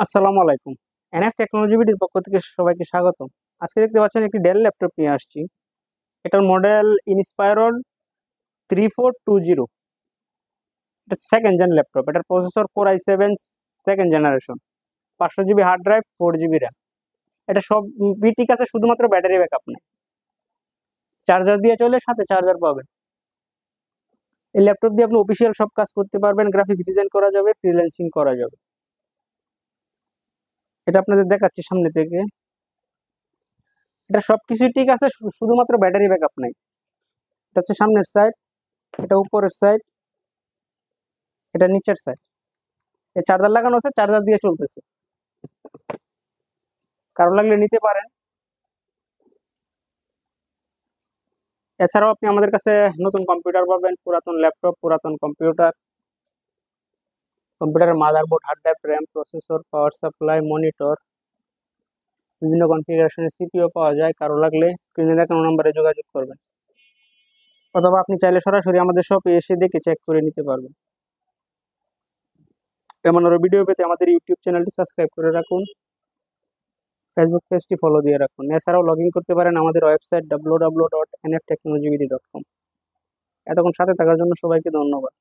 আসসালামু আলাইকুম। NF technology বিডির পক্ষ থেকে সবাইকে স্বাগতম। আজকে দেখতে পাচ্ছেন একটি ডেল ল্যাপটপ নিয়ে আসছি। এটার মডেল ইনস্পায়রন 3420। এটা সেকেন্ড জেন ল্যাপটপ। এটার processor core i7 second generation, 500 GB hard drive, 4 GB RAM. এটা সব ঠিক আছে, শুধুমাত্র ব্যাটারি ব্যাকআপ নেই। চার্জার দিয়ে চলে, সাথে চার্জার পাবেন। এই ল্যাপটপ দিয়ে আপনি অফিসিয়াল সব কাজ করতে পারবেন, গ্রাফিক্স ডিজাইন করা যাবে, ফ্রিল্যান্সিং করা যাবে। এটা আপনাদের দেখাচ্ছি সামনে থেকে। এটা সবকিছু ঠিক আছে, শুধুমাত্র ব্যাটারি ব্যাকআপ নাই। এটা হচ্ছে সামনের সাইড, এটা উপরের সাইড, এটা নিচের সাইড। এই চার্জার লাগানো আছে, চার্জার দিয়ে চলতেছে। কারো লাগলে নিতে পারেন। এছাড়াও আপনি আমাদের কাছে নতুন কম্পিউটার পাবেন, পুরাতন ল্যাপটপ, পুরাতন কম্পিউটার, কম্পিউটারের motherboard, hard drive, RAM, processor, power supply, monitor, বিভিন্ন কনফিগারেশনের সিপিইউ পাওয়া যায়। কারো লাগলে স্ক্রিনে দেখানো নম্বরে যোগাযোগ করবেন, অথবা আপনি চাইলে সরাসরি আমাদের শপে এসে দেখে চেক করে নিতে পারবেন। এমন আরো ভিডিও পেতে আমাদের ইউটিউব চ্যানেলটি সাবস্ক্রাইব করে রাখুন, ফেসবুক পেজটি ফলো দিয়ে রাখুন। এছাড়াও লগ ইন করতে পারেন আমাদের ওয়েবসাইট www.nftechnologybd.com। এতক্ষণ সাথে থাকার জন্য সবাইকে ধন্যবাদ।